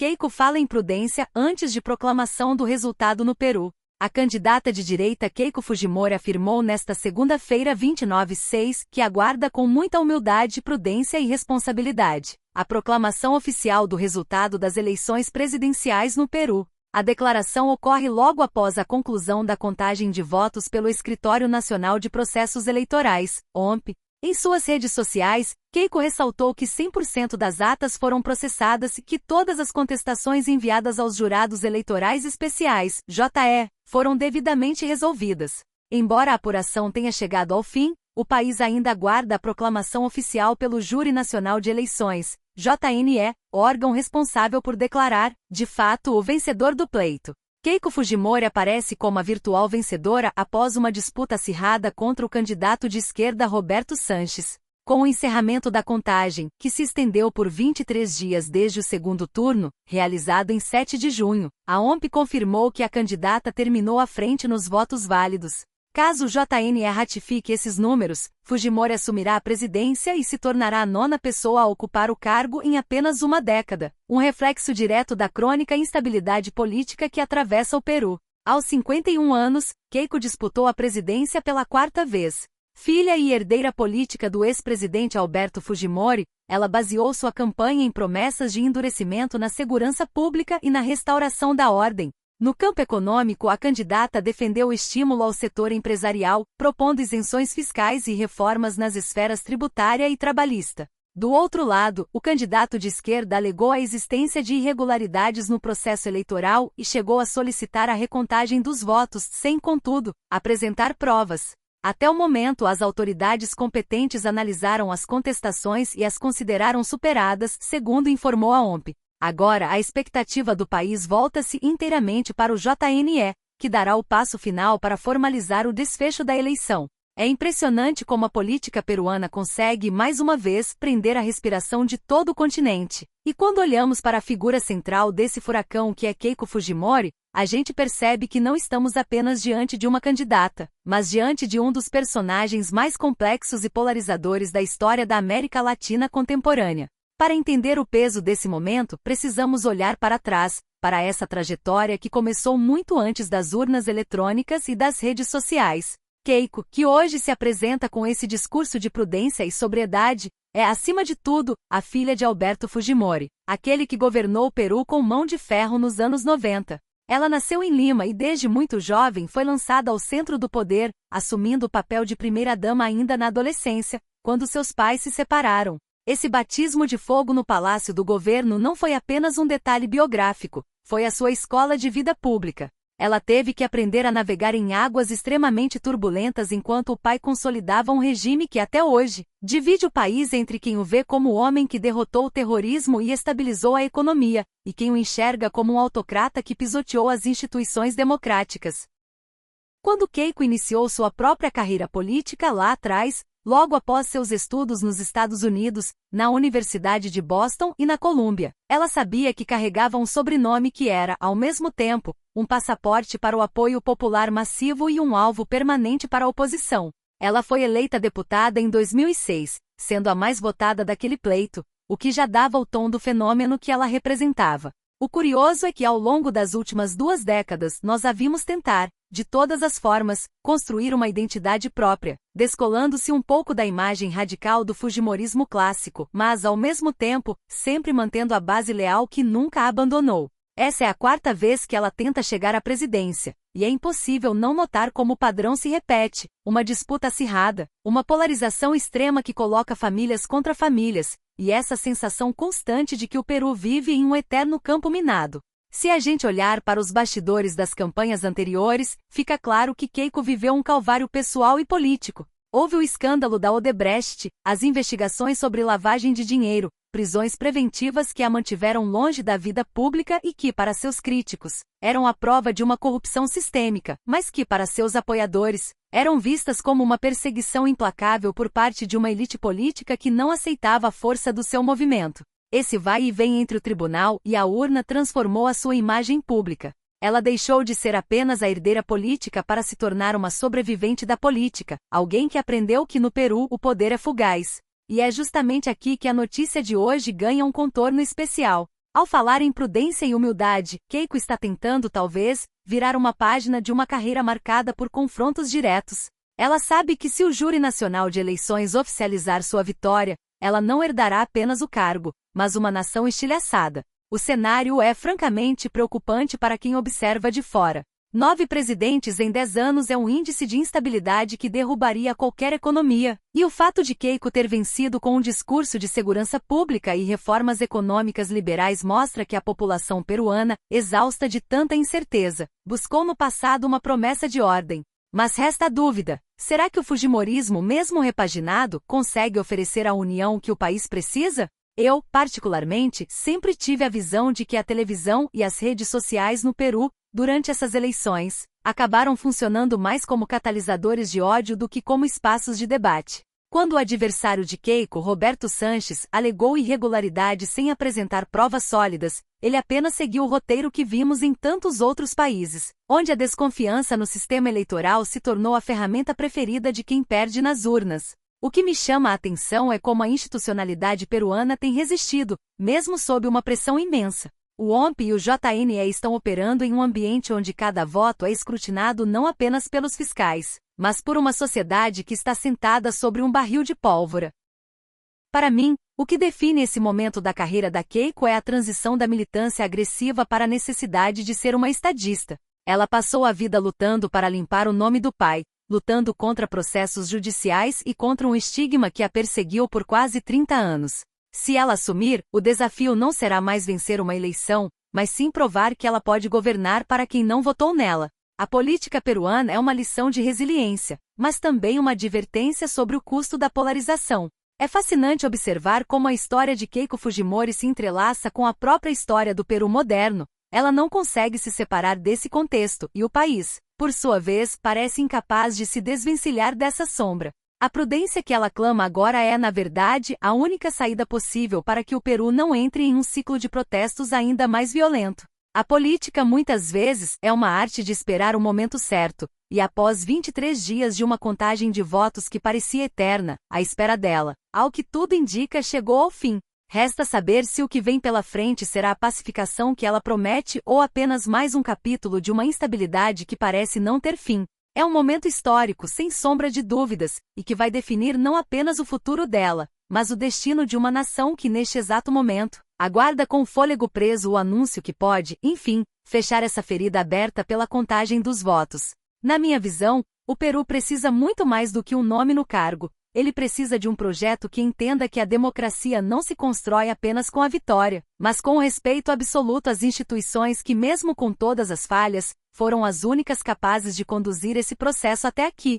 Keiko fala em prudência antes de proclamação do resultado no Peru. A candidata de direita Keiko Fujimori afirmou nesta segunda-feira 29/6 que aguarda com muita humildade, prudência e responsabilidade a proclamação oficial do resultado das eleições presidenciais no Peru. A declaração ocorre logo após a conclusão da contagem de votos pelo Escritório Nacional de Processos Eleitorais, ONP. Em suas redes sociais, Keiko ressaltou que 100% das atas foram processadas e que todas as contestações enviadas aos jurados eleitorais especiais, JE, foram devidamente resolvidas. Embora a apuração tenha chegado ao fim, o país ainda aguarda a proclamação oficial pelo Júri Nacional de Eleições, JNE, órgão responsável por declarar, de fato, o vencedor do pleito. Keiko Fujimori aparece como a virtual vencedora após uma disputa acirrada contra o candidato de esquerda Roberto Sanches. Com o encerramento da contagem, que se estendeu por 23 dias desde o segundo turno, realizado em 7 de junho, a ONP confirmou que a candidata terminou à frente nos votos válidos. Caso o JNE ratifique esses números, Fujimori assumirá a presidência e se tornará a 9ª pessoa a ocupar o cargo em apenas uma década, um reflexo direto da crônica instabilidade política que atravessa o Peru. Aos 51 anos, Keiko disputou a presidência pela 4ª vez. Filha e herdeira política do ex-presidente Alberto Fujimori, ela baseou sua campanha em promessas de endurecimento na segurança pública e na restauração da ordem. No campo econômico, a candidata defendeu o estímulo ao setor empresarial, propondo isenções fiscais e reformas nas esferas tributária e trabalhista. Do outro lado, o candidato de esquerda alegou a existência de irregularidades no processo eleitoral e chegou a solicitar a recontagem dos votos sem, contudo, apresentar provas. Até o momento, as autoridades competentes analisaram as contestações e as consideraram superadas, segundo informou a ONP. Agora, a expectativa do país volta-se inteiramente para o JNE, que dará o passo final para formalizar o desfecho da eleição. É impressionante como a política peruana consegue, mais uma vez, prender a respiração de todo o continente. E quando olhamos para a figura central desse furacão que é Keiko Fujimori, a gente percebe que não estamos apenas diante de uma candidata, mas diante de um dos personagens mais complexos e polarizadores da história da América Latina contemporânea. Para entender o peso desse momento, precisamos olhar para trás, para essa trajetória que começou muito antes das urnas eletrônicas e das redes sociais. Keiko, que hoje se apresenta com esse discurso de prudência e sobriedade, é, acima de tudo, a filha de Alberto Fujimori, aquele que governou o Peru com mão de ferro nos anos 90. Ela nasceu em Lima e desde muito jovem foi lançada ao centro do poder, assumindo o papel de primeira-dama ainda na adolescência, quando seus pais se separaram. Esse batismo de fogo no palácio do governo não foi apenas um detalhe biográfico, foi a sua escola de vida pública. Ela teve que aprender a navegar em águas extremamente turbulentas enquanto o pai consolidava um regime que até hoje divide o país entre quem o vê como o homem que derrotou o terrorismo e estabilizou a economia, e quem o enxerga como um autocrata que pisoteou as instituições democráticas. Quando Keiko iniciou sua própria carreira política lá atrás, logo após seus estudos nos Estados Unidos, na Universidade de Boston e na Colômbia, ela sabia que carregava um sobrenome que era, ao mesmo tempo, um passaporte para o apoio popular massivo e um alvo permanente para a oposição. Ela foi eleita deputada em 2006, sendo a mais votada daquele pleito, o que já dava o tom do fenômeno que ela representava. O curioso é que ao longo das últimas 2 décadas nós a vimos tentar, de todas as formas, construir uma identidade própria, descolando-se um pouco da imagem radical do fujimorismo clássico, mas ao mesmo tempo, sempre mantendo a base leal que nunca a abandonou. Essa é a 4ª vez que ela tenta chegar à presidência, e é impossível não notar como o padrão se repete, uma disputa acirrada, uma polarização extrema que coloca famílias contra famílias, e essa sensação constante de que o Peru vive em um eterno campo minado. Se a gente olhar para os bastidores das campanhas anteriores, fica claro que Keiko viveu um calvário pessoal e político. Houve o escândalo da Odebrecht, as investigações sobre lavagem de dinheiro, prisões preventivas que a mantiveram longe da vida pública e que, para seus críticos, eram a prova de uma corrupção sistêmica, mas que, para seus apoiadores, eram vistas como uma perseguição implacável por parte de uma elite política que não aceitava a força do seu movimento. Esse vai e vem entre o tribunal e a urna transformou a sua imagem pública. Ela deixou de ser apenas a herdeira política para se tornar uma sobrevivente da política, alguém que aprendeu que no Peru o poder é fugaz. E é justamente aqui que a notícia de hoje ganha um contorno especial. Ao falar em prudência e humildade, Keiko está tentando, talvez, virar uma página de uma carreira marcada por confrontos diretos. Ela sabe que se o Júri Nacional de Eleições oficializar sua vitória, ela não herdará apenas o cargo, mas uma nação estilhaçada. O cenário é francamente preocupante para quem observa de fora. 9 presidentes em 10 anos é um índice de instabilidade que derrubaria qualquer economia. E o fato de Keiko ter vencido com um discurso de segurança pública e reformas econômicas liberais mostra que a população peruana, exausta de tanta incerteza, buscou no passado uma promessa de ordem. Mas resta a dúvida: será que o fujimorismo, mesmo repaginado, consegue oferecer à união que o país precisa? Eu, particularmente, sempre tive a visão de que a televisão e as redes sociais no Peru, durante essas eleições, acabaram funcionando mais como catalisadores de ódio do que como espaços de debate. Quando o adversário de Keiko, Roberto Sanches, alegou irregularidades sem apresentar provas sólidas, ele apenas seguiu o roteiro que vimos em tantos outros países, onde a desconfiança no sistema eleitoral se tornou a ferramenta preferida de quem perde nas urnas. O que me chama a atenção é como a institucionalidade peruana tem resistido, mesmo sob uma pressão imensa. O OMP e o JNE estão operando em um ambiente onde cada voto é escrutinado não apenas pelos fiscais, mas por uma sociedade que está sentada sobre um barril de pólvora. Para mim, o que define esse momento da carreira da Keiko é a transição da militância agressiva para a necessidade de ser uma estadista. Ela passou a vida lutando para limpar o nome do pai, lutando contra processos judiciais e contra um estigma que a perseguiu por quase 30 anos. Se ela assumir, o desafio não será mais vencer uma eleição, mas sim provar que ela pode governar para quem não votou nela. A política peruana é uma lição de resiliência, mas também uma advertência sobre o custo da polarização. É fascinante observar como a história de Keiko Fujimori se entrelaça com a própria história do Peru moderno. Ela não consegue se separar desse contexto, e o país, por sua vez, parece incapaz de se desvencilhar dessa sombra. A prudência que ela clama agora é, na verdade, a única saída possível para que o Peru não entre em um ciclo de protestos ainda mais violento. A política muitas vezes é uma arte de esperar o momento certo, e após 23 dias de uma contagem de votos que parecia eterna, a espera dela, ao que tudo indica, chegou ao fim. Resta saber se o que vem pela frente será a pacificação que ela promete ou apenas mais um capítulo de uma instabilidade que parece não ter fim. É um momento histórico, sem sombra de dúvidas, e que vai definir não apenas o futuro dela, mas o destino de uma nação que, neste exato momento, aguarda com o fôlego preso o anúncio que pode, enfim, fechar essa ferida aberta pela contagem dos votos. Na minha visão, o Peru precisa muito mais do que um nome no cargo. Ele precisa de um projeto que entenda que a democracia não se constrói apenas com a vitória, mas com o respeito absoluto às instituições que, mesmo com todas as falhas, foram as únicas capazes de conduzir esse processo até aqui.